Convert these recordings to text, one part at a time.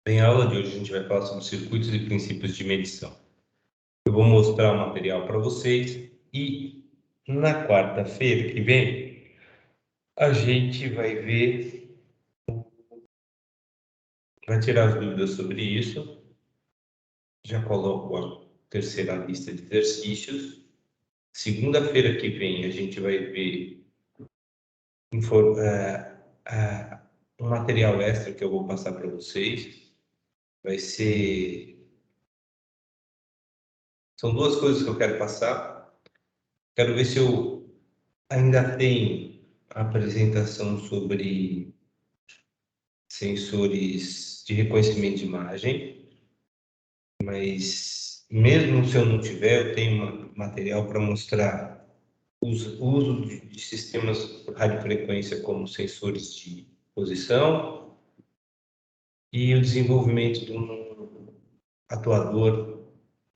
Em aula de hoje a gente vai falar sobre circuitos e princípios de medição. Eu vou mostrar o material para vocês e na quarta-feira que vem a gente vai tirar as dúvidas sobre isso. Já coloco a terceira lista de exercícios. Segunda-feira que vem a gente vai ver um material extra que eu vou passar para vocês. São duas coisas que eu quero passar. Quero ver se eu ainda tenho a apresentação sobre sensores de reconhecimento de imagem, mas mesmo se eu não tiver, eu tenho material para mostrar o uso de sistemas por radiofrequência como sensores de posição e o desenvolvimento de um atuador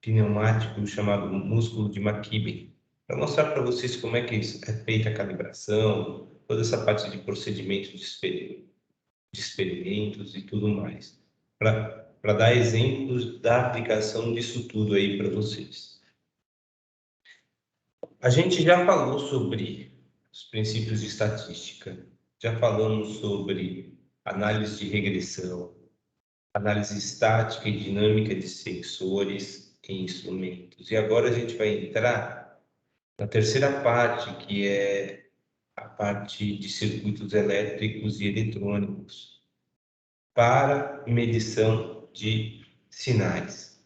pneumático chamado músculo de McKibben, para mostrar para vocês como é que é feita a calibração, toda essa parte de procedimento de experimentos e tudo mais, para dar exemplos da aplicação disso tudo aí para vocês. A gente já falou sobre os princípios de estatística, já falamos sobre análise de regressão, análise estática e dinâmica de sensores e instrumentos. E agora a gente vai entrar na terceira parte, que é a parte de circuitos elétricos e eletrônicos para medição de sinais.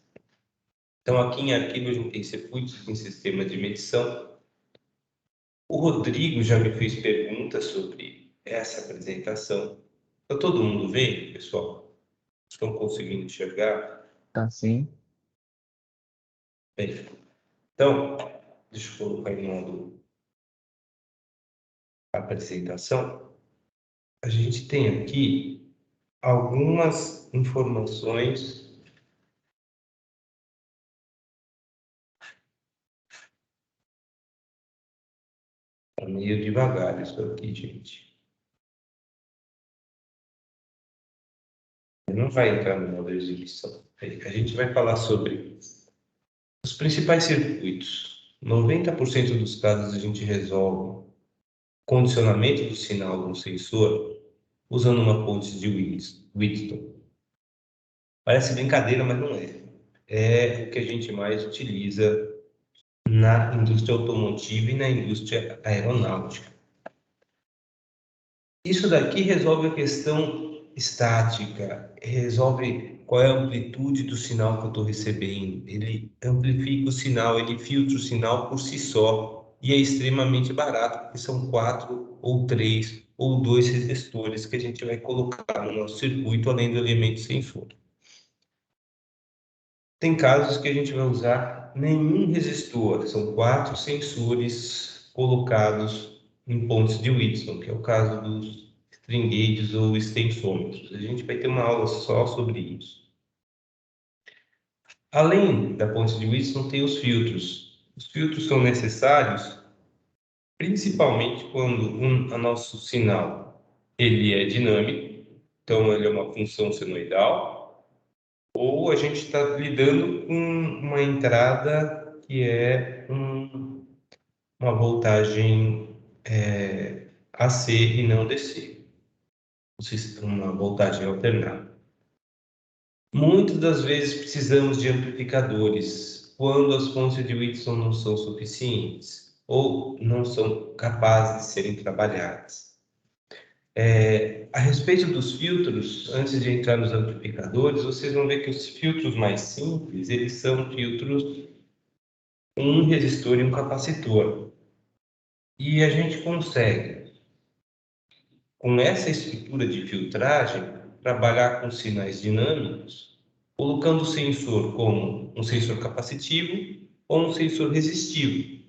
Então, aqui em arquivo a gente tem circuitos em sistema de medição. O Rodrigo já me fez perguntas sobre essa apresentação. Está todo mundo vendo, pessoal? Estão conseguindo enxergar? Tá sim. Bem, então, deixa eu colocar em modo apresentação. A gente tem aqui algumas informações. Está meio devagar isso aqui, gente. Não vai entrar no modo exibição. A gente vai falar sobre os principais circuitos. 90% dos casos a gente resolve condicionamento do sinal de um sensor usando uma ponte de Wheatstone. Parece brincadeira, mas não é. É o que a gente mais utiliza na indústria automotiva e na indústria aeronáutica. Isso daqui resolve a questão estática, resolve qual é a amplitude do sinal que eu estou recebendo. Ele amplifica o sinal, ele filtra o sinal por si só e é extremamente barato, porque são 4 ou 3 ou 2 resistores que a gente vai colocar no nosso circuito, além do elemento sensor. Tem casos que a gente vai usar nenhum resistor, são 4 sensores colocados em pontes de Wheatstone, que é o caso dos string gauges ou extensômetros. A gente vai ter uma aula só sobre isso. Além da ponte de Wheatstone, tem os filtros. Os filtros são necessários principalmente quando o nosso sinal ele é dinâmico, então ele é uma função senoidal, ou a gente está lidando com uma entrada que é uma voltagem AC e não DC, uma voltagem alternada. Muitas das vezes precisamos de amplificadores quando as fontes de Whitson não são suficientes ou não são capazes de serem trabalhadas. A respeito dos filtros, antes de entrar nos amplificadores, vocês vão ver que os filtros mais simples, eles são filtros com um resistor e um capacitor. E a gente consegue, com essa estrutura de filtragem, trabalhar com sinais dinâmicos, colocando o sensor como um sensor capacitivo ou um sensor resistivo.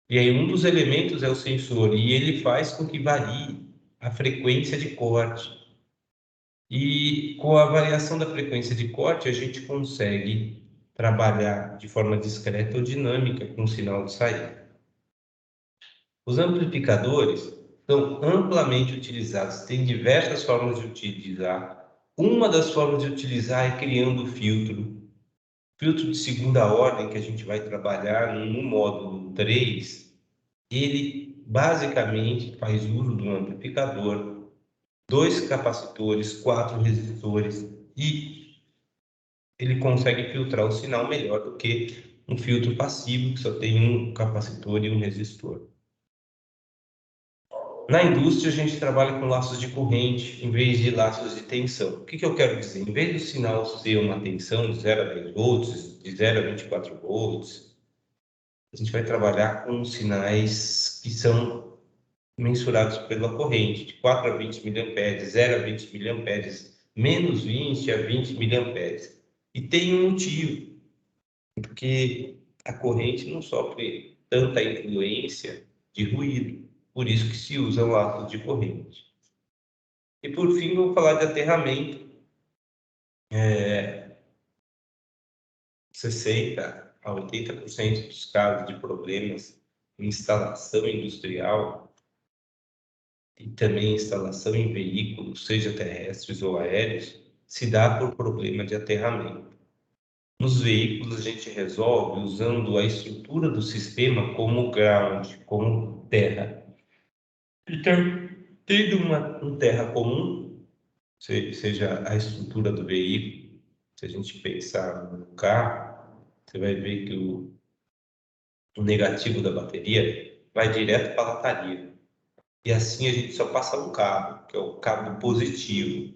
E aí um dos elementos é o sensor, e ele faz com que varie a frequência de corte. E com a variação da frequência de corte, a gente consegue trabalhar de forma discreta ou dinâmica com o sinal de saída. Os amplificadores são amplamente utilizados, tem diversas formas de utilizar. Uma das formas de utilizar é criando o filtro. Filtro de segunda ordem que a gente vai trabalhar no módulo 3, ele basicamente faz uso de um amplificador, 2 capacitores, 4 resistores e ele consegue filtrar o sinal melhor do que um filtro passivo que só tem um capacitor e um resistor. Na indústria, a gente trabalha com laços de corrente em vez de laços de tensão. O que eu quero dizer? Em vez do sinal ser uma tensão de 0 a 10 volts, de 0 a 24 volts, a gente vai trabalhar com sinais que são mensurados pela corrente, de 4 a 20 miliamperes, 0 a 20 miliamperes, menos 20 a 20 miliamperes. E tem um motivo, porque a corrente não sofre tanta influência de ruído, por isso que se usam laços de corrente. E por fim, vou falar de aterramento. 60 a 80% dos casos de problemas em instalação industrial e também instalação em veículos, seja terrestres ou aéreos, se dá por problema de aterramento. Nos veículos, a gente resolve usando a estrutura do sistema como ground, como terra. Então, tendo um terra comum, seja a estrutura do veículo, se a gente pensar no carro, você vai ver que o negativo da bateria vai direto para a lataria. E assim a gente só passa um cabo, que é o cabo positivo.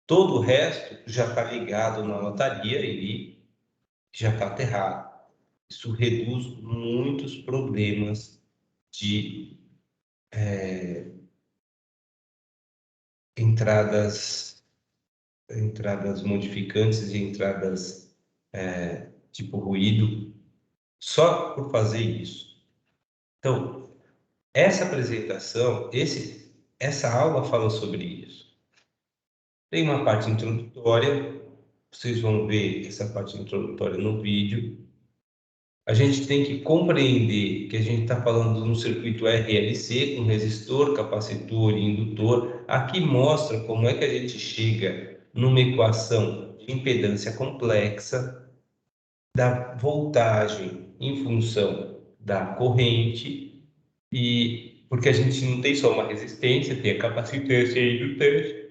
Todo o resto já está ligado na lataria e já está aterrado. Isso reduz muitos problemas de entradas modificantes e entradas tipo ruído, só por fazer isso. Então, essa apresentação, essa aula fala sobre isso. Tem uma parte introdutória, vocês vão ver essa parte introdutória no vídeo. A gente tem que compreender que a gente está falando de um circuito RLC com resistor, capacitor e indutor. Aqui mostra como é que a gente chega numa equação de impedância complexa da voltagem em função da corrente, e porque a gente não tem só uma resistência, tem a capacitância e a indutância.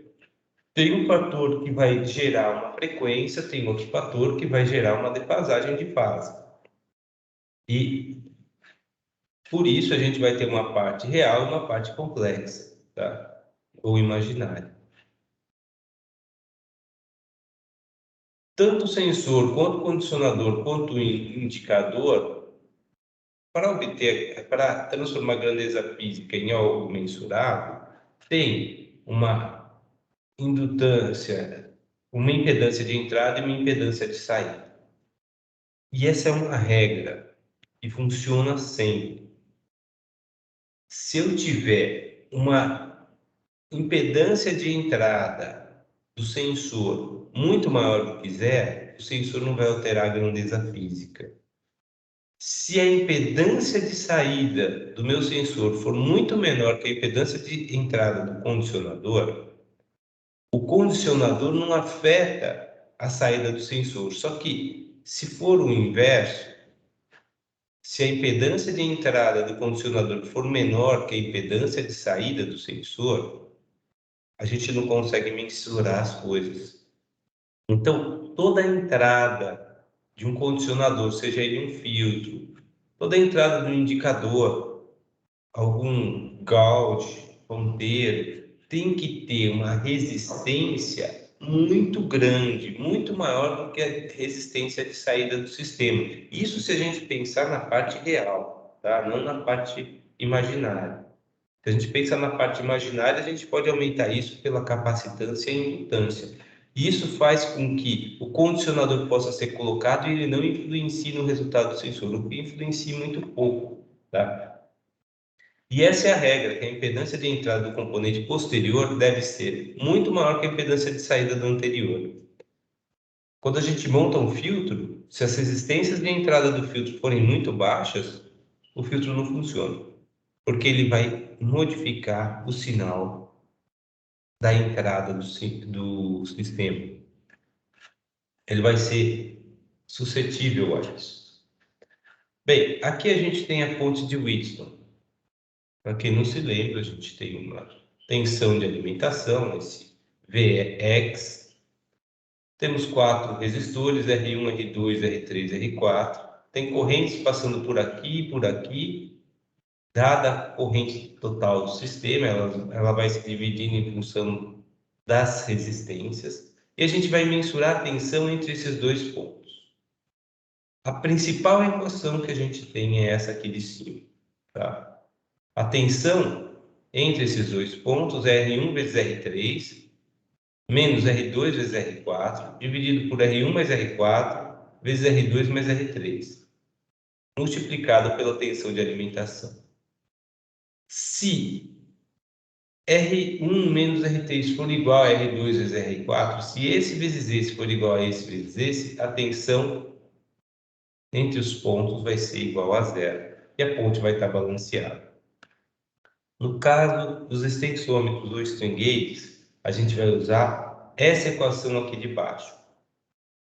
Tem um fator que vai gerar uma frequência, tem outro fator que vai gerar uma defasagem de fase. E por isso a gente vai ter uma parte real e uma parte complexa, tá? Ou imaginária. Tanto o sensor, quanto o condicionador, quanto o indicador, para transformar a grandeza física em algo mensurável, tem uma indutância, uma impedância de entrada e uma impedância de saída. E essa é uma regra que funciona sempre. Se eu tiver uma impedância de entrada do sensor muito maior do que zero, o sensor não vai alterar a grandeza física. Se a impedância de saída do meu sensor for muito menor que a impedância de entrada do condicionador, o condicionador não afeta a saída do sensor. Só que, se for o inverso, se a impedância de entrada do condicionador for menor que a impedância de saída do sensor, a gente não consegue mensurar as coisas. Então, toda a entrada de um condicionador, seja ele um filtro, toda a entrada do indicador, algum gauge, ponteiro, tem que ter uma resistência muito grande, muito maior do que a resistência de saída do sistema. Isso se a gente pensar na parte real, tá? Não na parte imaginária. Se a gente pensa na parte imaginária, a gente pode aumentar isso pela capacitância e indutância. Isso faz com que o condicionador possa ser colocado e ele não influencie no resultado do sensor, o que influencia muito pouco, tá? E essa é a regra, que a impedância de entrada do componente posterior deve ser muito maior que a impedância de saída do anterior. Quando a gente monta um filtro, se as resistências de entrada do filtro forem muito baixas, o filtro não funciona, porque ele vai modificar o sinal da entrada do sistema. Ele vai ser suscetível a isso. Bem, aqui a gente tem a ponte de Wheatstone. Para quem não se lembra, a gente tem uma tensão de alimentação, esse Vx. Temos 4 resistores, R1, R2, R3, R4. Tem correntes passando por aqui e por aqui. Dada a corrente total do sistema, ela vai se dividindo em função das resistências. E a gente vai mensurar a tensão entre esses dois pontos. A principal equação que a gente tem é essa aqui de cima. Tá? A tensão entre esses dois pontos é R1 vezes R3 menos R2 vezes R4, dividido por R1 mais R4 vezes R2 mais R3, multiplicado pela tensão de alimentação. Se R1 menos R3 for igual a R2 vezes R4, se esse vezes esse for igual a esse vezes esse, a tensão entre os pontos vai ser igual a zero e a ponte vai estar balanceada. No caso dos extensômetros ou string gauges, a gente vai usar essa equação aqui de baixo.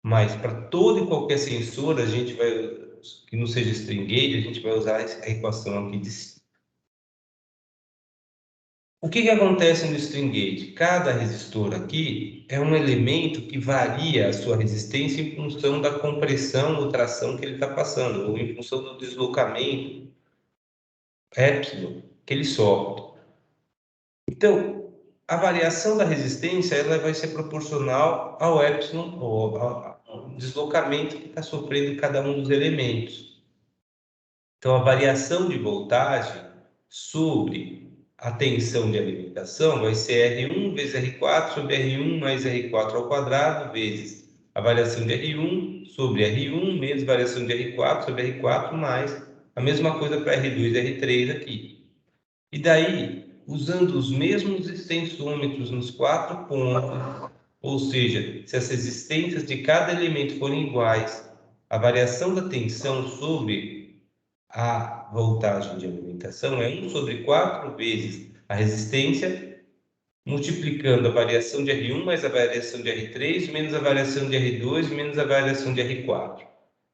Mas para todo e qualquer sensor, a gente vai, que não seja string gauge, a gente vai usar a equação aqui de cima. O que acontece no string gauge? Cada resistor aqui é um elemento que varia a sua resistência em função da compressão ou tração que ele está passando, ou em função do deslocamento epsilon que ele sofre. Então, a variação da resistência ela vai ser proporcional ao epsilon, ou ao deslocamento que está sofrendo cada um dos elementos. Então, a variação de voltagem sobre a tensão de alimentação vai ser R1 vezes R4 sobre R1 mais R4 ao quadrado vezes a variação de R1 sobre R1 menos variação de R4 sobre R4 mais a mesma coisa para R2 e R3 aqui. E daí, usando os mesmos extensômetros nos 4 pontos, ou seja, se as resistências de cada elemento forem iguais, a variação da tensão sobre a voltagem de alimentação é 1 sobre 4 vezes a resistência, multiplicando a variação de R1 mais a variação de R3, menos a variação de R2, menos a variação de R4.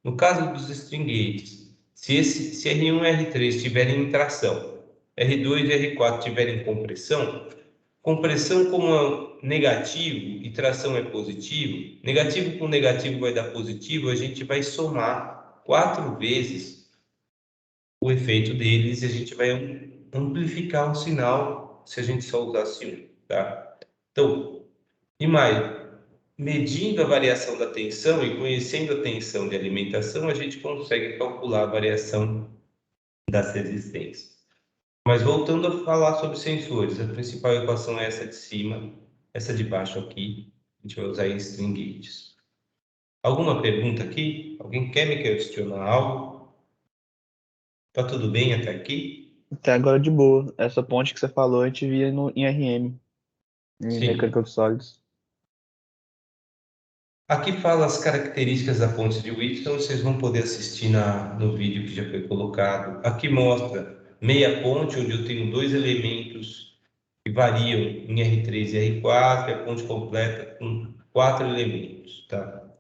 No caso dos string gauges, se R1 e R3 tiverem tração, R2 e R4 tiverem compressão, compressão como é negativo e tração é positivo, negativo com negativo vai dar positivo, a gente vai somar 4 vezes o efeito deles e a gente vai amplificar o sinal se a gente só usasse um, tá? Então, e mais, medindo a variação da tensão e conhecendo a tensão de alimentação, a gente consegue calcular a variação das resistências. Mas voltando a falar sobre sensores, a principal equação é essa de cima, essa de baixo aqui, a gente vai usar em string gauges. Alguma pergunta aqui? Alguém quer me questionar algo? Tá tudo bem até aqui? Até agora de boa. Essa ponte que você falou, a gente via em RM, em Sim. mecânica dos sólidos. Aqui fala as características da ponte de Wheatstone, vocês vão poder assistir no vídeo que já foi colocado. Aqui mostra meia ponte, onde eu tenho dois elementos que variam em R3 e R4, e a ponte completa com 4 elementos, tá? Para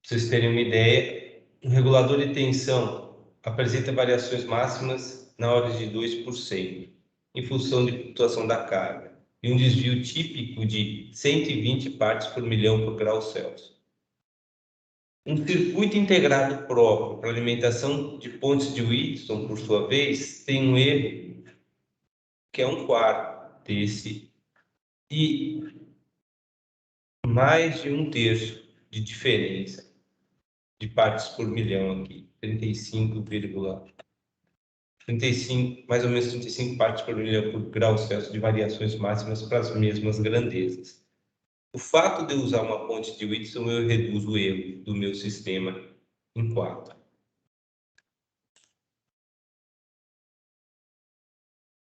vocês terem uma ideia, um regulador de tensão apresenta variações máximas na ordem de 2%, em função de flutuação da carga, e um desvio típico de 120 partes por milhão por grau Celsius. Um circuito integrado próprio para alimentação de pontes de Wheatstone, por sua vez, tem um erro que é 1/4 desse e mais de 1/3 de diferença de partes por milhão aqui, 35, mais ou menos 35 partes por milhão por grau Celsius de variações máximas para as mesmas grandezas. O fato de eu usar uma ponte de Wheatstone, eu reduzo o erro do meu sistema em 4.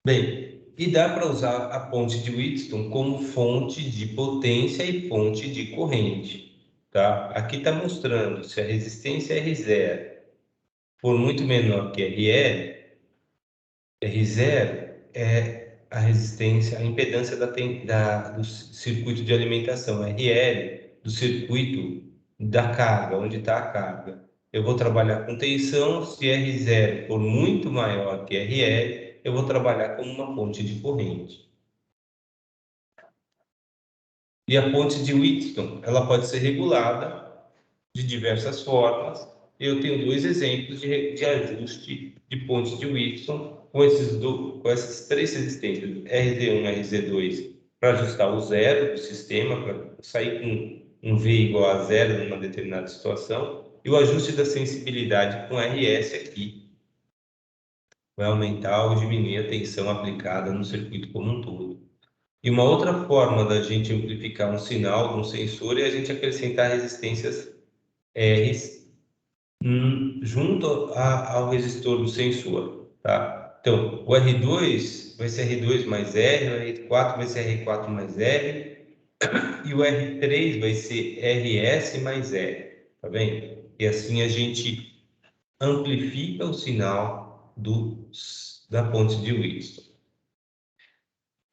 Bem, e dá para usar a ponte de Wheatstone como fonte de potência e fonte de corrente, tá? Aqui está mostrando se a resistência R0 for muito menor que RL, R0 é a resistência, a impedância do circuito de alimentação, RL, do circuito da carga, onde está a carga. Eu vou trabalhar com tensão, se R0 for muito maior que RL, eu vou trabalhar com uma ponte de corrente. E a ponte de Wheatstone, ela pode ser regulada de diversas formas. Eu tenho dois exemplos de ajuste de ponte de Wheatstone com essas três resistências, RZ1 e RZ2, para ajustar o zero do sistema, para sair com um V igual a zero numa determinada situação, e o ajuste da sensibilidade com RS aqui vai aumentar ou diminuir a tensão aplicada no circuito como um todo. E uma outra forma da gente amplificar um sinal de um sensor é a gente acrescentar resistências R junto ao resistor do sensor, tá? Então, o R2 vai ser R2 mais R, o R4 vai ser R4 mais R, e o R3 vai ser RS mais R, tá bem? E assim a gente amplifica o sinal da ponte de Wheatstone.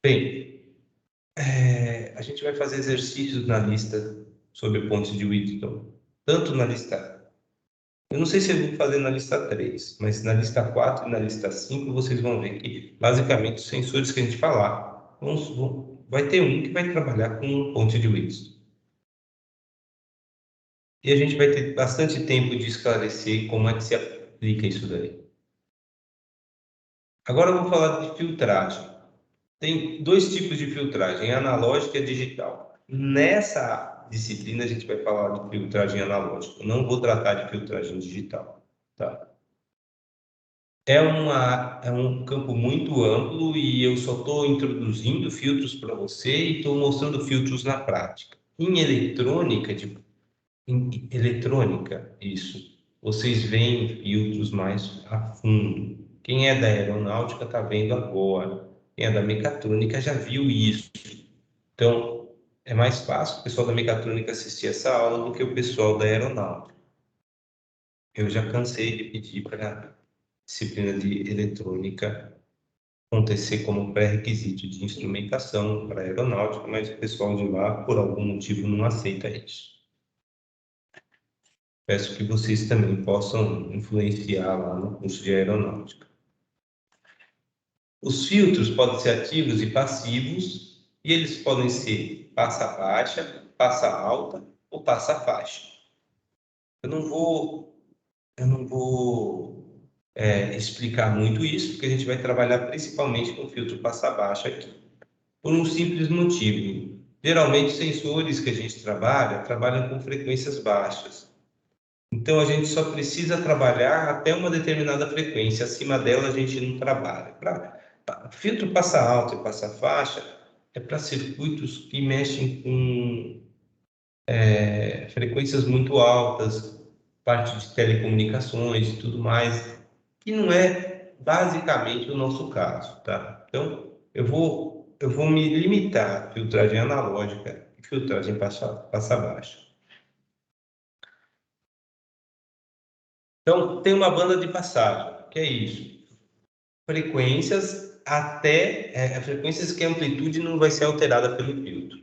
Bem, a gente vai fazer exercícios na lista sobre ponte de Wheatstone, tanto na lista... Eu não sei se eu vou fazer na lista 3, mas na lista 4 e na lista 5 vocês vão ver que, basicamente, os sensores que a gente falar, vai ter um que vai trabalhar com ponte de Wheatstone. E a gente vai ter bastante tempo de esclarecer como é que se aplica isso daí. Agora eu vou falar de filtragem. Tem dois tipos de filtragem, analógica e digital. Nessa disciplina a gente vai falar de filtragem analógica. Eu não vou tratar de filtragem digital, tá? É um campo muito amplo e eu só estou introduzindo filtros para você e estou mostrando filtros na prática. Em eletrônica, isso, vocês veem filtros mais a fundo. Quem é da aeronáutica está vendo agora. Quem é da mecatrônica já viu isso. Então, é mais fácil o pessoal da mecatrônica assistir essa aula do que o pessoal da aeronáutica. Eu já cansei de pedir para disciplina de eletrônica acontecer como pré-requisito de instrumentação para aeronáutica, mas o pessoal de lá, por algum motivo, não aceita isso. Peço que vocês também possam influenciar lá no curso de aeronáutica. Os filtros podem ser ativos e passivos, e eles podem ser passa baixa, passa alta ou passa faixa. Eu não vou explicar muito isso, porque a gente vai trabalhar principalmente com filtro passa baixa aqui. Por um simples motivo. Geralmente, os sensores que a gente trabalham com frequências baixas. Então, a gente só precisa trabalhar até uma determinada frequência. Acima dela, a gente não trabalha. Filtro passa alto e passa faixa é para circuitos que mexem com frequências muito altas, parte de telecomunicações e tudo mais, que não é basicamente o nosso caso, tá? Então, eu vou me limitar a filtragem analógica e filtragem passa baixa. Então, tem uma banda de passagem, que é isso. Frequências frequências que a amplitude não vai ser alterada pelo filtro.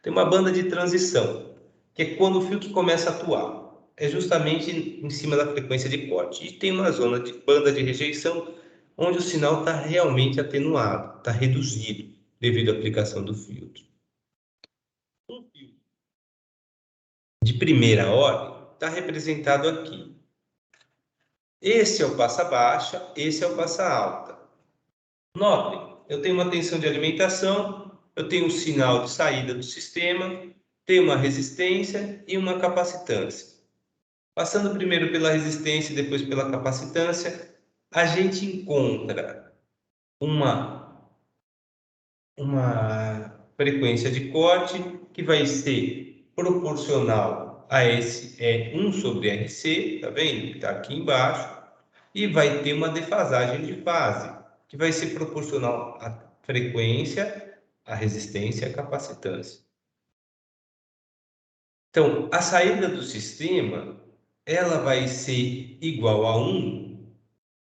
Tem uma banda de transição, que é quando o filtro começa a atuar. É justamente em cima da frequência de corte. E tem uma zona de banda de rejeição, onde o sinal está realmente atenuado, está reduzido, devido à aplicação do filtro. Um filtro de primeira ordem está representado aqui. Esse é o passa baixa, esse é o passa alta. Notem, eu tenho uma tensão de alimentação, eu tenho um sinal de saída do sistema, tenho uma resistência e uma capacitância. Passando primeiro pela resistência e depois pela capacitância, a gente encontra uma frequência de corte que vai ser proporcional a esse E1 sobre RC, tá vendo? Que está aqui embaixo, e vai ter uma defasagem de fase, que vai ser proporcional à frequência, à resistência e à capacitância. Então, a saída do sistema, ela vai ser igual a 1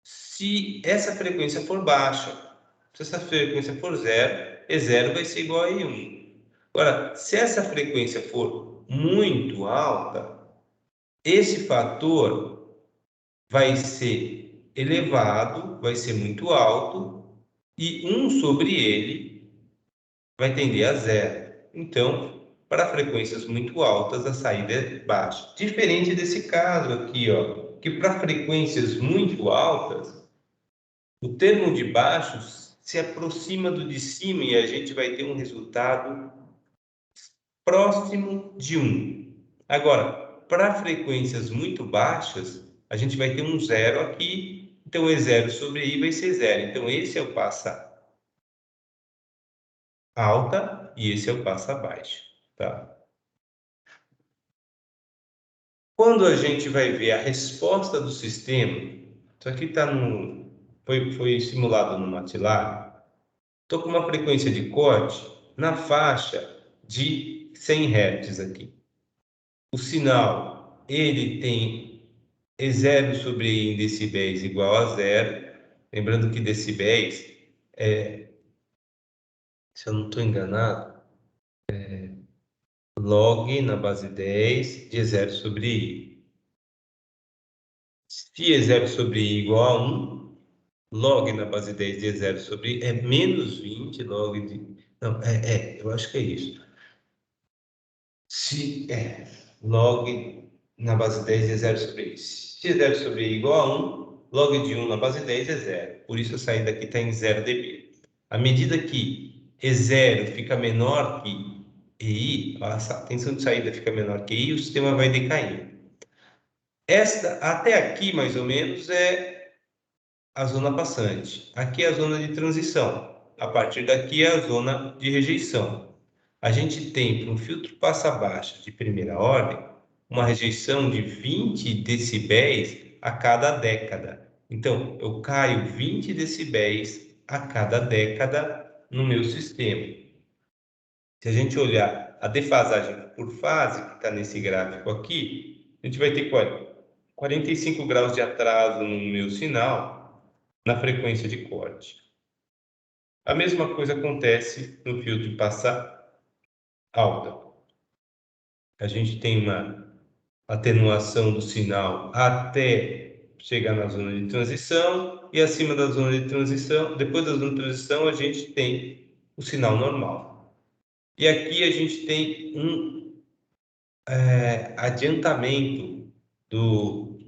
se essa frequência for baixa. Se essa frequência for zero, E0 vai ser igual a I1. Agora, se essa frequência for muito alta, esse fator vai ser elevado, vai ser muito alto, e 1 sobre ele vai tender a zero. Então, para frequências muito altas, a saída é baixa. Diferente desse caso aqui, ó, que para frequências muito altas, o termo de baixo se aproxima do de cima e a gente vai ter um resultado próximo de 1. Agora, para frequências muito baixas, a gente vai ter um zero aqui, então E0 sobre I vai ser zero. Então, esse é o passa alta e esse é o passa baixa, tá? Quando a gente vai ver a resposta do sistema, isso aqui foi simulado no MATLAB, estou com uma frequência de corte na faixa de 100 Hz aqui. O sinal, ele tem E0 sobre I em decibéis igual a zero. Lembrando que decibéis, se eu não estou enganado, log na base 10 de E0 sobre I. Se E0 sobre I igual a 1, log na base 10 de E0 sobre I é menos 20 log de... Não, eu acho que é isso. Se log na base 10 é 0 sobre I. Se é 0 sobre I igual a 1, log de 1 na base 10 é 0. Por isso a saída aqui está em 0 dB. À medida que E0 fica menor que EI, a tensão de saída fica menor que I, o sistema vai decaindo. Esta, até aqui, mais ou menos, é a zona passante. Aqui é a zona de transição. A partir daqui é a zona de rejeição. A gente tem, para um filtro passa-baixa de primeira ordem, uma rejeição de 20 decibéis a cada década. Então, eu caio 20 decibéis a cada década no meu sistema. Se a gente olhar a defasagem por fase, que está nesse gráfico aqui, a gente vai ter 45 graus de atraso no meu sinal na frequência de corte. A mesma coisa acontece no filtro passa alta. A gente tem uma atenuação do sinal até chegar na zona de transição e acima da zona de transição, depois da zona de transição, a gente tem o sinal normal. E aqui a gente tem um adiantamento do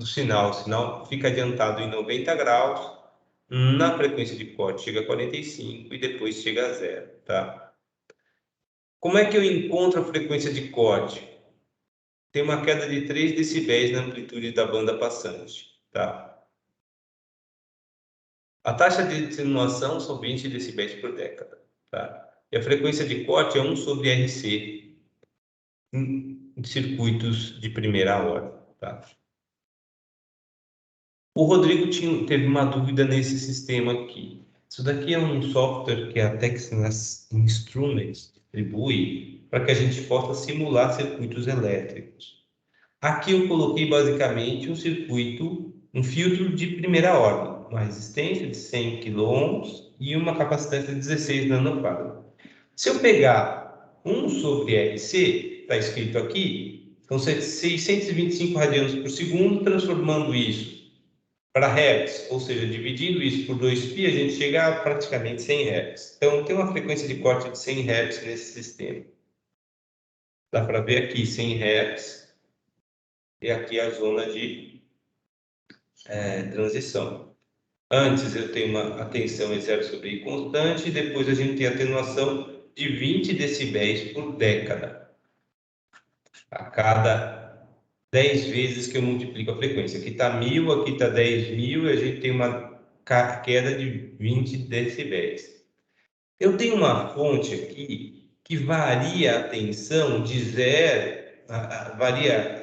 sinal. O sinal fica adiantado em 90 graus, na frequência de corte chega a 45 e depois chega a zero, tá? Como é que eu encontro a frequência de corte? Tem uma queda de 3 decibéis na amplitude da banda passante, tá? A taxa de atenuação são 20 decibéis por década, tá? E a frequência de corte é 1 sobre RC em circuitos de primeira ordem, tá? O Rodrigo teve uma dúvida nesse sistema aqui. Isso daqui é um software que a Texas Instruments distribui para que a gente possa simular circuitos elétricos. Aqui eu coloquei basicamente um circuito, um filtro de primeira ordem, uma resistência de 100 kΩ e uma capacitância de 16 nanofarad. Se eu pegar 1 sobre RC, está escrito aqui, são 625 radianos por segundo, transformando isso para Hz, ou seja, dividindo isso por 2π, a gente chega a praticamente 100 Hz. Então, tem uma frequência de corte de 100 Hz nesse sistema. Dá para ver aqui 100 Hz e aqui a zona de transição. Antes eu tenho uma atenção E0 sobre I constante e depois a gente tem atenuação de 20 decibéis por década. A cada 10 vezes que eu multiplico a frequência. Aqui está 1000, aqui está 10.000 e a gente tem uma queda de 20 decibéis. Eu tenho uma fonte aqui que varia a tensão de varia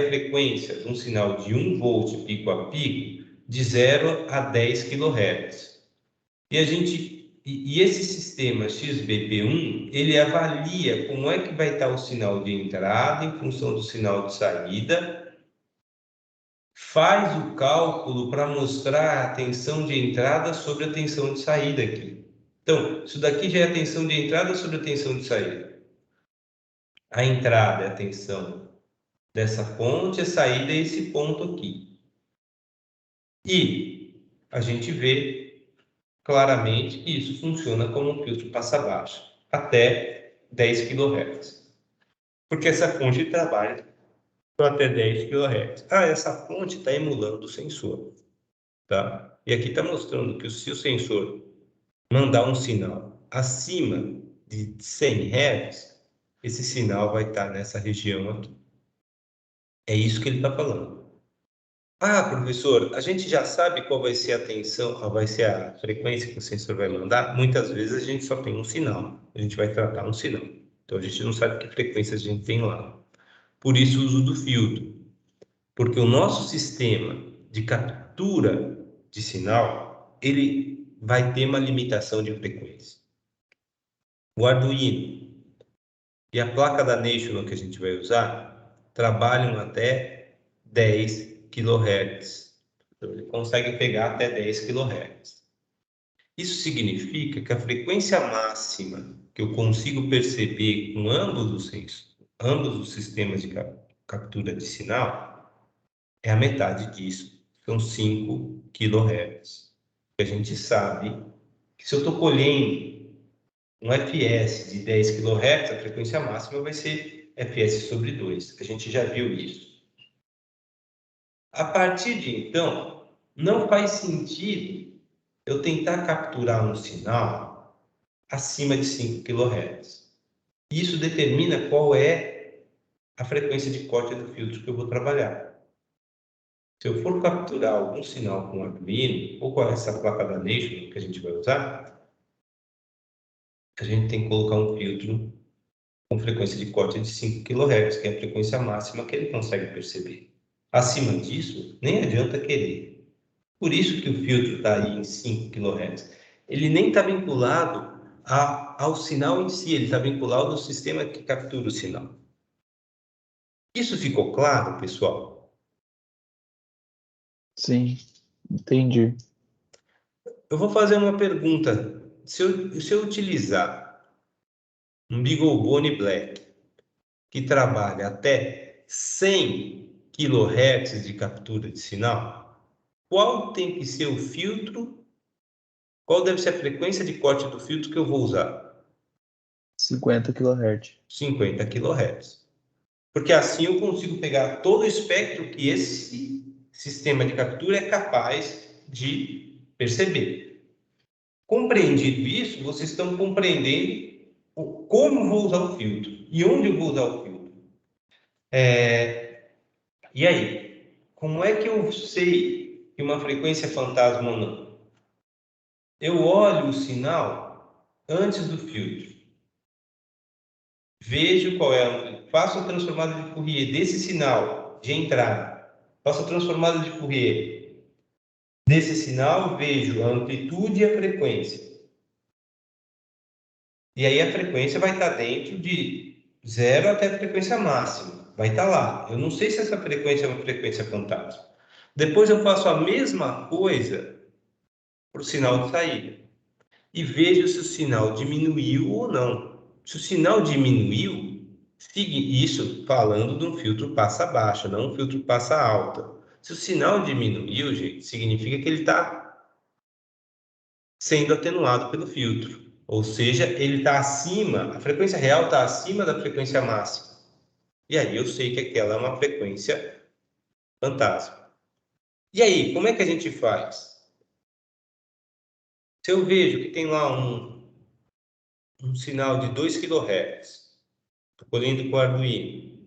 a frequência de um sinal de 1 volt pico a pico de 0 a 10 kHz. E esse sistema XBP1, ele avalia como é que vai estar o sinal de entrada em função do sinal de saída faz o cálculo para mostrar a tensão de entrada sobre a tensão de saída aqui. Então, isso daqui já é a tensão de entrada sobre a tensão de saída. A entrada é a tensão dessa ponte, a saída é esse ponto aqui. E a gente vê claramente que isso funciona como um filtro passa-baixa, até 10 kHz. Porque essa fonte trabalha com até 10 kHz. Essa fonte está emulando o sensor. Tá? E aqui está mostrando que se o sensor mandar um sinal acima de 100 Hz, esse sinal vai estar nessa região aqui. É isso que ele está falando. Professor, a gente já sabe qual vai ser a tensão, qual vai ser a frequência que o sensor vai mandar? Muitas vezes a gente só tem um sinal. A gente vai tratar um sinal. Então a gente não sabe que frequência a gente tem lá. Por isso o uso do filtro. Porque o nosso sistema de captura de sinal, ele vai ter uma limitação de frequência. O Arduino e a placa da National que a gente vai usar trabalham até 10 kHz. Então, ele consegue pegar até 10 kHz. Isso significa que a frequência máxima que eu consigo perceber com ambos os sistemas de captura de sinal é a metade disso, são 5 kHz. A gente sabe que se eu estou colhendo um FS de 10 kHz, a frequência máxima vai ser FS sobre 2. A gente já viu isso. A partir de então, não faz sentido eu tentar capturar um sinal acima de 5 kHz. Isso determina qual é a frequência de corte do filtro que eu vou trabalhar. Se eu for capturar algum sinal com Arduino ou com essa placa da National que a gente vai usar, a gente tem que colocar um filtro com frequência de corte de 5 kHz, que é a frequência máxima que ele consegue perceber. Acima disso, nem adianta querer. Por isso que o filtro está aí em 5 kHz. Ele nem está vinculado ao sinal em si, ele está vinculado ao sistema que captura o sinal. Isso ficou claro, pessoal? Sim, entendi. Eu vou fazer uma pergunta. Se eu utilizar um BeagleBone Black que trabalha até 100 kHz de captura de sinal, qual tem que ser o filtro? Qual deve ser a frequência de corte do filtro que eu vou usar? 50 kHz. 50 kHz. Porque assim eu consigo pegar todo o espectro que esse sistema de captura é capaz de perceber. Compreendido isso, vocês estão compreendendo como vou usar o filtro e onde eu vou usar o filtro. E aí, como é que eu sei que uma frequência é fantasma ou não? Eu olho o sinal antes do filtro, vejo qual é, faço a transformada de Fourier desse sinal de entrada, faço a transformada de Fourier desse sinal, vejo a amplitude e a frequência. E aí a frequência vai estar dentro de 0 até a frequência máxima. Vai estar lá. Eu não sei se essa frequência é uma frequência fantasma. Depois eu faço a mesma coisa para o sinal de saída. E vejo se o sinal diminuiu ou não. Se o sinal diminuiu, isso falando de um filtro passa baixa, não um filtro passa alta. Se o sinal diminuiu, gente, significa que ele está sendo atenuado pelo filtro. Ou seja, ele está acima, a frequência real está acima da frequência máxima. E aí eu sei que aquela é uma frequência fantasma. E aí, como é que a gente faz? Se eu vejo que tem lá um sinal de 2 kHz, estou colhendo com o Arduino.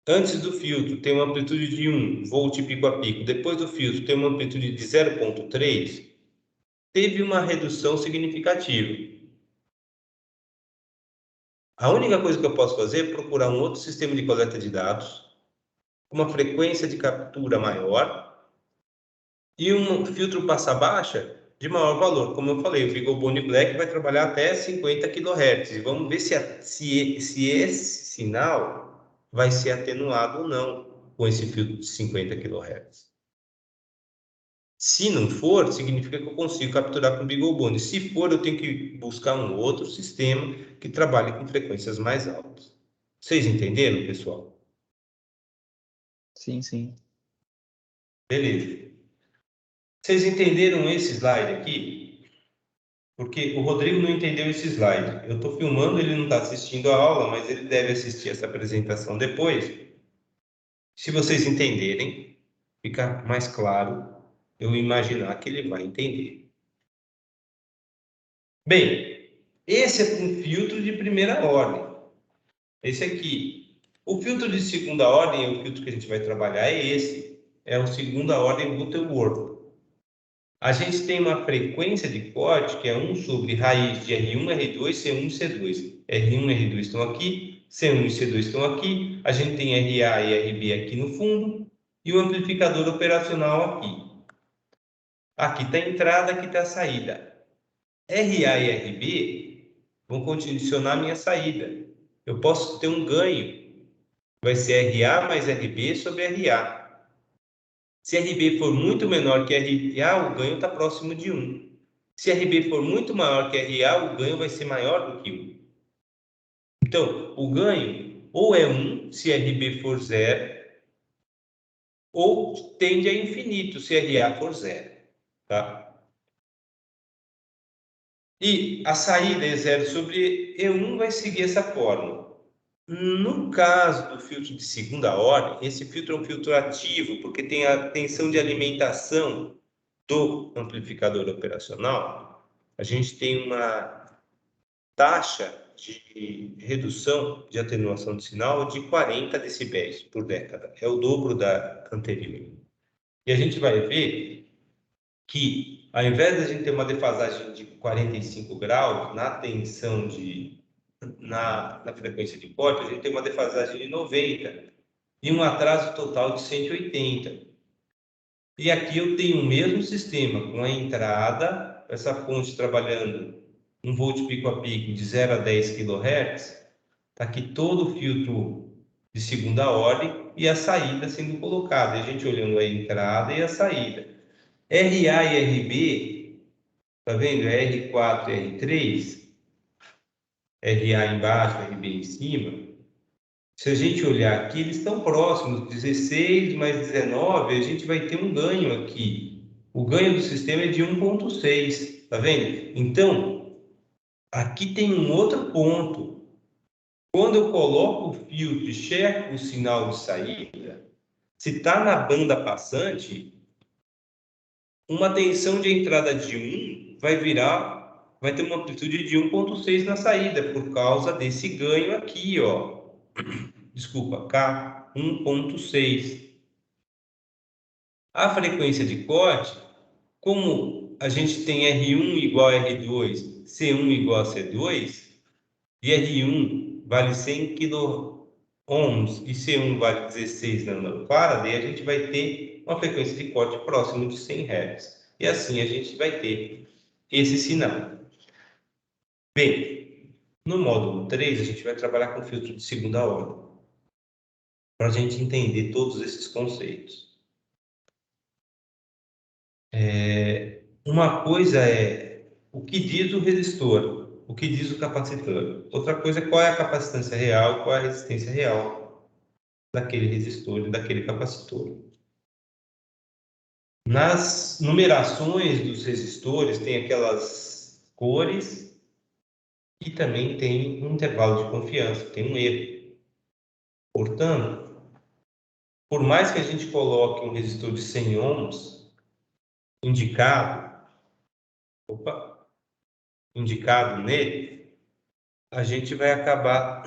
Antes do filtro tem uma amplitude de 1 volt pico a pico. Depois do filtro tem uma amplitude de 0,3. Teve uma redução significativa. A única coisa que eu posso fazer é procurar um outro sistema de coleta de dados, uma frequência de captura maior e um filtro passa-baixa de maior valor. Como eu falei, o BeagleBone Black vai trabalhar até 50 kHz. E vamos ver se esse sinal vai ser atenuado ou não. com esse filtro de 50 kHz. Se não for, significa que eu consigo capturar com BeagleBone. Se for, eu tenho que buscar um outro sistema que trabalhe com frequências mais altas. Vocês entenderam, pessoal? Sim, sim. Beleza. Vocês entenderam esse slide aqui? Porque o Rodrigo não entendeu esse slide. Eu estou filmando, ele não está assistindo a aula, mas ele deve assistir essa apresentação depois. Se vocês entenderem, fica mais claro eu imaginar que ele vai entender. Bem, esse é um filtro de primeira ordem. Esse aqui. O filtro de segunda ordem, o filtro que a gente vai trabalhar é esse. É o segunda ordem Butterworth. A gente tem uma frequência de corte que é 1 sobre raiz de R1, R2, C1 e C2. R1 e R2 estão aqui, C1 e C2 estão aqui. A gente tem RA e RB aqui no fundo e o amplificador operacional aqui. Aqui está a entrada, aqui está a saída. RA e RB vão condicionar a minha saída. Eu posso ter um ganho. Vai ser RA mais RB sobre RA. Se RB for muito menor que RA, o ganho está próximo de 1. Se RB for muito maior que RA, o ganho vai ser maior do que 1. Então, o ganho ou é 1 se RB for 0, ou tende a infinito se RA for 0. Tá? E a saída é 0 sobre E1 vai seguir essa fórmula. No caso do filtro de segunda ordem, esse filtro é um filtro ativo, porque tem a tensão de alimentação do amplificador operacional. A gente tem uma taxa de redução de atenuação de sinal de 40 decibéis por década. É o dobro da anterior. E a gente vai ver que, ao invés de a gente ter uma defasagem de 45 graus na tensão na frequência de corte, a gente tem uma defasagem de 90 e um atraso total de 180. E aqui eu tenho o mesmo sistema, com a entrada, essa fonte trabalhando 1 volt pico a pico de 0 a 10 kHz, está aqui todo o filtro de segunda ordem e a saída sendo colocada. E a gente olhando a entrada e a saída. RA e RB, tá vendo? R4 e R3, RA embaixo, RB em cima. Se a gente olhar aqui, eles estão próximos, 16 mais 19, a gente vai ter um ganho aqui. O ganho do sistema é de 1,6, tá vendo? Então, aqui tem um outro ponto. Quando eu coloco o filtro e checo o sinal de saída, se está na banda passante, uma tensão de entrada de 1 vai ter uma amplitude de 1,6 na saída, por causa desse ganho aqui, ó. Desculpa, K 1,6. A frequência de corte, como a gente tem R1 igual a R2, C1 igual a C2, e R1 vale 100 kΩ e C1 vale 16 nanofarad, a gente vai ter uma frequência de corte próximo de 100 Hz. E assim a gente vai ter esse sinal. Bem, no módulo 3, a gente vai trabalhar com filtro de segunda ordem, para a gente entender todos esses conceitos. Uma coisa é o que diz o resistor, o que diz o capacitor. Outra coisa é qual é a capacitância real, qual é a resistência real daquele resistor e daquele capacitor. Nas numerações dos resistores tem aquelas cores e também tem um intervalo de confiança, tem um erro. Portanto, por mais que a gente coloque um resistor de 100 ohms indicado nele, a gente vai acabar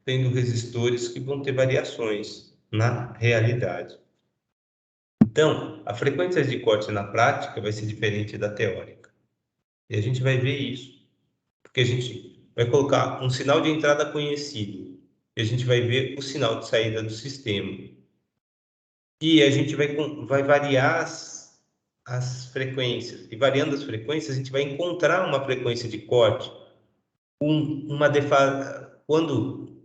tendo resistores que vão ter variações na realidade. Então, a frequência de corte na prática vai ser diferente da teórica. E a gente vai ver isso, porque a gente vai colocar um sinal de entrada conhecido e a gente vai ver o sinal de saída do sistema. E a gente vai variar as frequências. E variando as frequências, a gente vai encontrar uma frequência de corte quando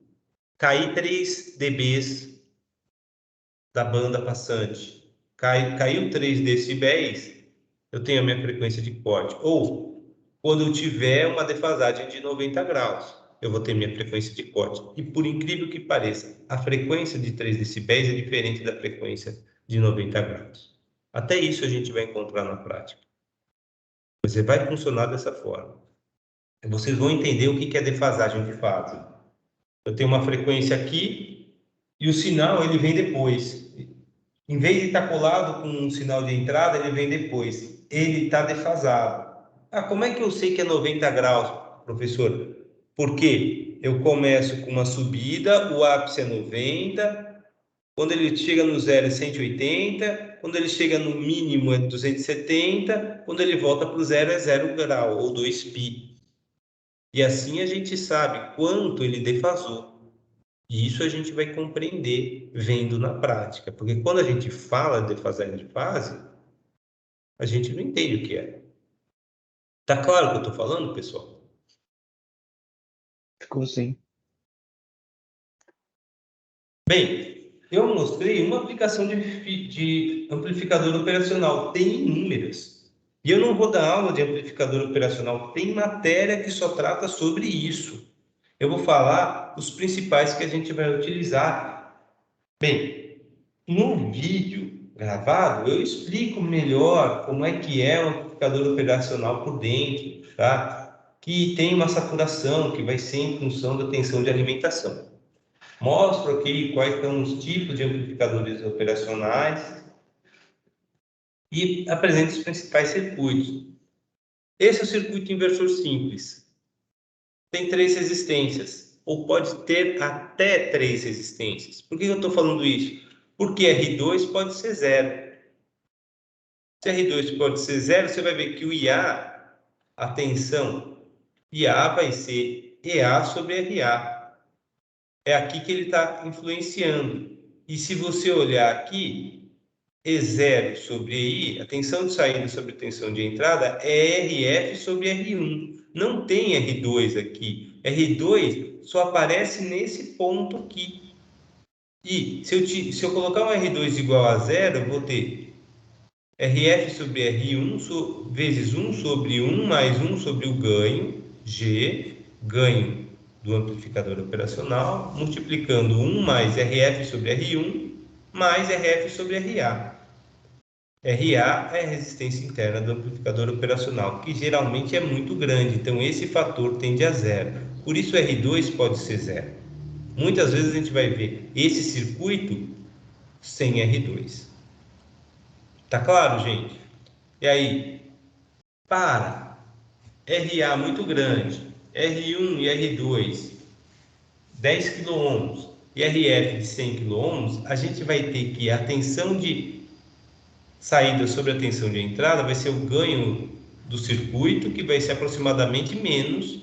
cair 3 dBs da banda passante, caiu 3 decibéis, eu tenho a minha frequência de corte. Ou, quando eu tiver uma defasagem de 90 graus, eu vou ter minha frequência de corte. E por incrível que pareça, a frequência de 3 decibéis é diferente da frequência de 90 graus. Até isso a gente vai encontrar na prática. Você vai funcionar dessa forma. Vocês vão entender o que é defasagem de fase. Eu tenho uma frequência aqui e o sinal ele vem depois. Em vez de estar colado com um sinal de entrada, ele vem depois. Ele está defasado. Ah, como é que eu sei que é 90 graus, professor? Porque eu começo com uma subida, o ápice é 90, quando ele chega no zero é 180, quando ele chega no mínimo é 270, quando ele volta para o zero é 0 grau, ou 2π. E assim a gente sabe quanto ele defasou. E isso a gente vai compreender vendo na prática. Porque quando a gente fala de defasagem de fase, a gente não entende o que é. Tá claro o que eu estou falando, pessoal? Ficou sim. Bem, eu mostrei uma aplicação de amplificador operacional. Tem inúmeras. E eu não vou dar aula de amplificador operacional. Tem matéria que só trata sobre isso. Eu vou falar os principais que a gente vai utilizar. Bem, no vídeo gravado, eu explico melhor como é que é o amplificador operacional por dentro, tá? Que tem uma saturação que vai ser em função da tensão de alimentação. Mostro aqui quais são os tipos de amplificadores operacionais e apresento os principais circuitos. Esse é o circuito inversor simples. Tem 3 resistências, ou pode ter até 3 resistências. Por que eu estou falando isso? Porque R2 pode ser 0. Se R2 pode ser 0, você vai ver que o IA, a tensão IA vai ser EA sobre RA. É aqui que ele está influenciando. E se você olhar aqui, E0 sobre EI, a tensão de saída sobre a tensão de entrada é RF sobre R1. Não tem R2 aqui. R2 só aparece nesse ponto aqui. E se eu colocar um R2 igual a 0, eu vou ter RF sobre R1 vezes 1 sobre 1 mais 1 sobre o ganho, G, ganho do amplificador operacional, multiplicando 1 mais RF sobre R1 mais RF sobre RA. RA é a resistência interna do amplificador operacional, que geralmente é muito grande, então esse fator tende a 0. Por isso R2 pode ser 0. Muitas vezes a gente vai ver esse circuito sem R2. Tá claro, gente? E aí, para RA muito grande, R1 e R2, 10 kΩ e RF de 100 kΩ, a gente vai ter que a tensão de saída sobre a tensão de entrada vai ser o ganho do circuito, que vai ser aproximadamente menos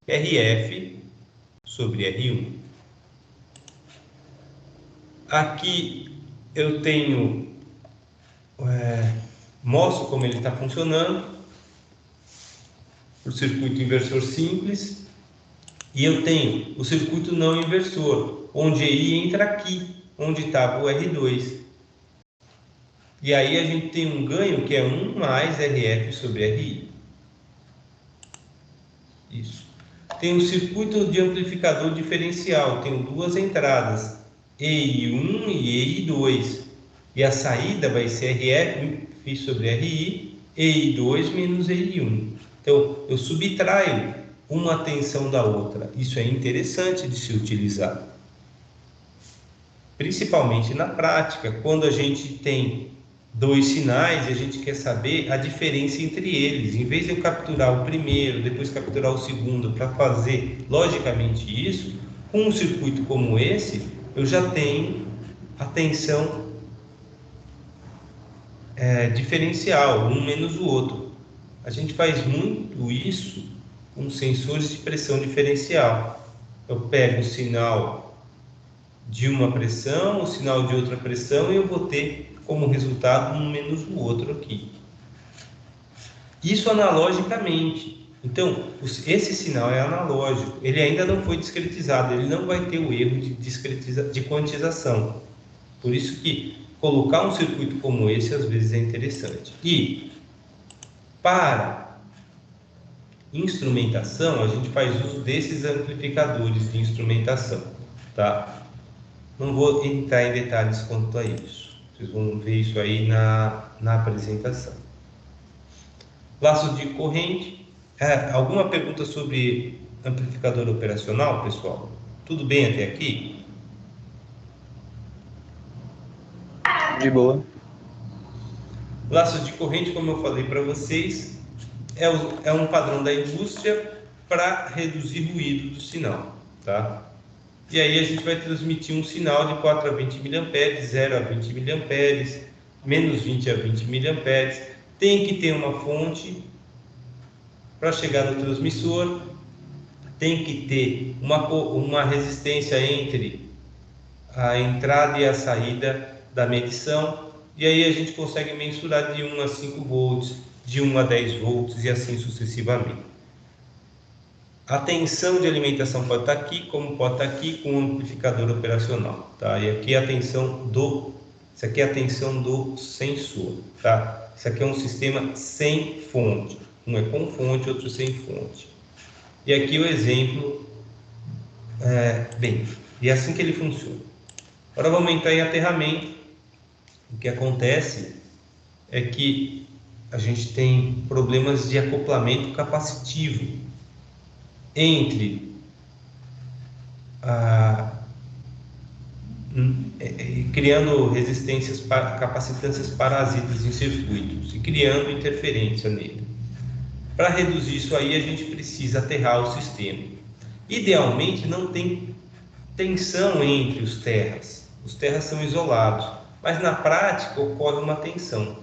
RF sobre R1. Aqui eu tenho, mostro como ele está funcionando, o circuito inversor simples, e eu tenho o circuito não inversor, onde EI entra aqui, onde estava o R2. E aí a gente tem um ganho que é 1 mais RF sobre RI. Isso. Tem um circuito de amplificador diferencial, tenho 2 entradas, EI1 e EI2. E a saída vai ser RF sobre RI, EI2 menos EI1. Então, eu subtraio uma tensão da outra. Isso é interessante de se utilizar. Principalmente na prática, quando a gente tem 2 sinais e a gente quer saber a diferença entre eles. Em vez de eu capturar o primeiro, depois capturar o segundo, para fazer logicamente isso, com um circuito como esse, eu já tenho a tensão diferencial, um menos o outro. A gente faz muito isso com sensores de pressão diferencial. Eu pego o sinal de uma pressão, o sinal de outra pressão, e eu vou ter como resultado um menos o outro aqui. Isso analogicamente. Então, esse sinal é analógico. Ele ainda não foi discretizado, ele não vai ter o erro de quantização. Por isso que colocar um circuito como esse às vezes é interessante. E para instrumentação, a gente faz uso desses amplificadores de instrumentação, tá? Não vou entrar em detalhes quanto a isso. Vocês vão ver isso aí na apresentação. Laços de corrente. Alguma pergunta sobre amplificador operacional, pessoal? Tudo bem até aqui? De boa. Laços de corrente, como eu falei para vocês, é um padrão da indústria para reduzir ruído do sinal, tá? E aí a gente vai transmitir um sinal de 4 a 20 mA, 0 a 20 mA, menos 20 a 20 mA. Tem que ter uma fonte para chegar no transmissor, tem que ter uma resistência entre a entrada e a saída da medição, e aí a gente consegue mensurar de 1 a 5 volts, de 1 a 10 volts e assim sucessivamente. A tensão de alimentação pode estar aqui, como pode estar aqui com o amplificador operacional, tá? E aqui a tensão isso aqui é a tensão do sensor, tá? Isso aqui é um sistema sem fonte, um é com fonte, outro sem fonte. E aqui o exemplo, e é assim que ele funciona. Agora vamos entrar em aterramento. O que acontece é que a gente tem problemas de acoplamento capacitivo entre criando resistências, capacitâncias parasitas em circuitos e criando interferência nele. Para reduzir isso aí, a gente precisa aterrar o sistema. Idealmente, não tem tensão entre os terras. Os terras são isolados, mas na prática ocorre uma tensão.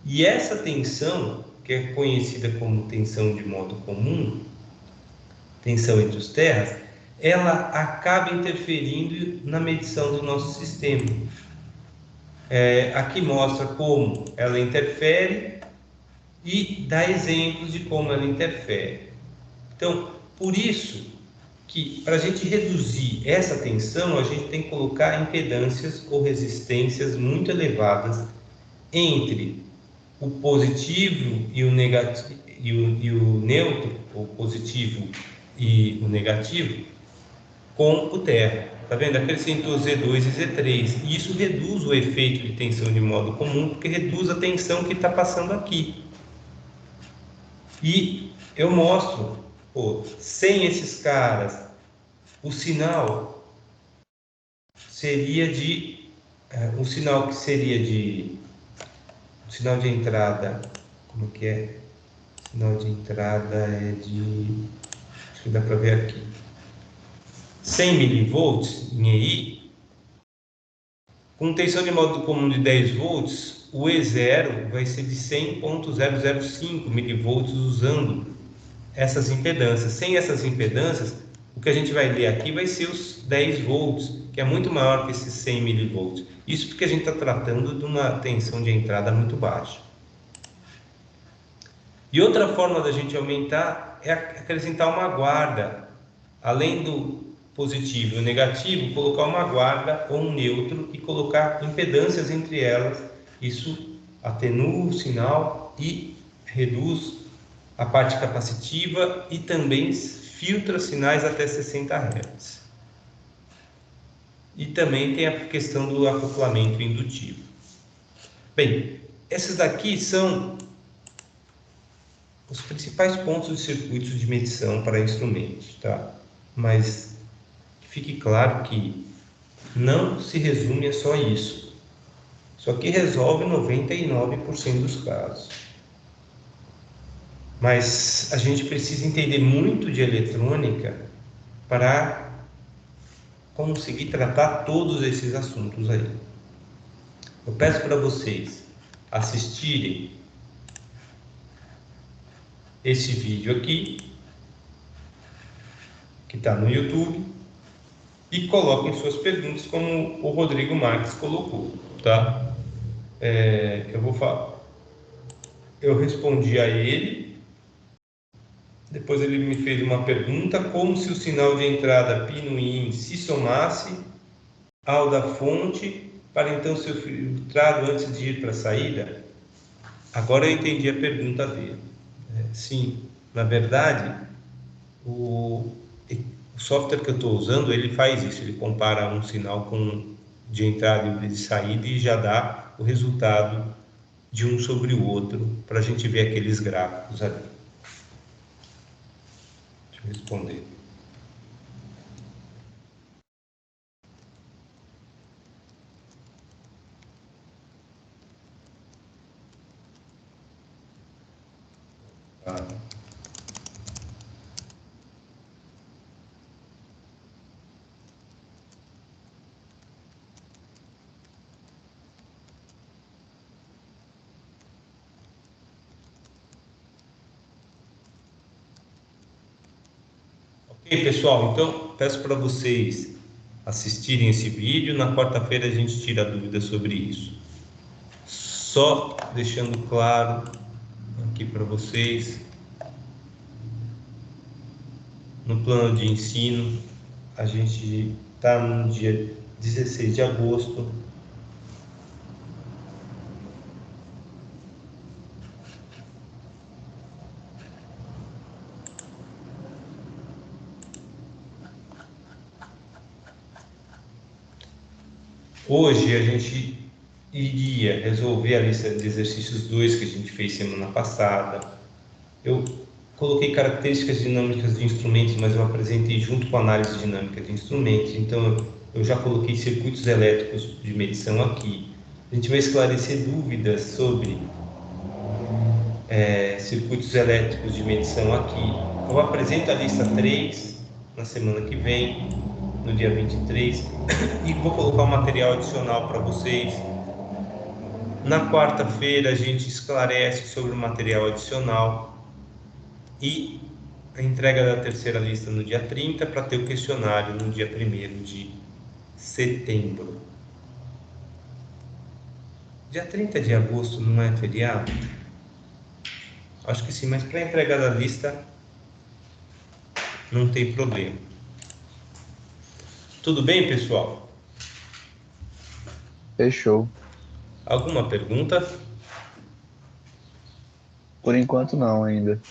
E essa tensão, que é conhecida como tensão de modo comum, tensão entre os terras, ela acaba interferindo na medição do nosso sistema. Aqui mostra como ela interfere e dá exemplos de como ela interfere. Então, por isso que para a gente reduzir essa tensão, a gente tem que colocar impedâncias ou resistências muito elevadas entre o positivo e o negativo, e o neutro, o positivo e o negativo, com o terra. Tá vendo? Acrescentou Z2 e Z3. E isso reduz o efeito de tensão de modo comum, porque reduz a tensão que está passando aqui. E eu mostro, sem esses caras, o sinal seria de... o sinal de entrada, como que é? O sinal de entrada é de... acho que dá para ver aqui. 100 mV em EI, com tensão de modo comum de 10 volts, o E0 vai ser de 100.005 mV usando essas impedâncias. Sem essas impedâncias, o que a gente vai ler aqui vai ser os 10 volts, que é muito maior que esses 100 mV. Isso porque a gente está tratando de uma tensão de entrada muito baixa. E outra forma da gente aumentar é acrescentar uma guarda, além do positivo e o negativo, colocar uma guarda ou um neutro e colocar impedâncias entre elas. Isso atenua o sinal e reduz a parte capacitiva e também filtra sinais até 60 Hz. E também tem a questão do acoplamento indutivo. Bem, esses daqui são os principais pontos de circuitos de medição para instrumentos, tá? Mas fique claro que não se resume a só isso. Isso aqui resolve 99% dos casos. Mas a gente precisa entender muito de eletrônica para conseguir tratar todos esses assuntos aí. Eu peço para vocês assistirem esse vídeo aqui, que está no YouTube, e coloquem suas perguntas como o Rodrigo Marques colocou, tá? Eu respondi a ele, depois ele me fez uma pergunta, como se o sinal de entrada pino e in se somasse ao da fonte para então ser filtrado antes de ir para a saída? Agora eu entendi a pergunta dele. Sim, na verdade, o software que eu estou usando, ele faz isso, ele compara um sinal de entrada e de saída e já dá o resultado de um sobre o outro, para a gente ver aqueles gráficos ali. Deixa eu responder. Tá. Ok, pessoal, então peço para vocês assistirem esse vídeo. Na quarta-feira a gente tira dúvidas sobre isso. Só deixando claro aqui para vocês, no plano de ensino, a gente está no dia 16 de agosto. Hoje a gente iria resolver a lista de exercícios 2 que a gente fez semana passada. Eu coloquei características dinâmicas de instrumentos, mas eu apresentei junto com a análise dinâmica de instrumentos. Então eu já coloquei circuitos elétricos de medição aqui. A gente vai esclarecer dúvidas sobre circuitos elétricos de medição aqui. Eu apresento a lista 3 na semana que vem, no dia 23, e vou colocar um material adicional para vocês. Na quarta-feira a gente esclarece sobre o material adicional e a entrega da terceira lista no dia 30 para ter o questionário no dia 1º de setembro. Dia 30 de agosto não é feriado? Acho que sim, mas para a entrega da lista não tem problema. Tudo bem, pessoal? Fechou. Alguma pergunta? Por enquanto não ainda.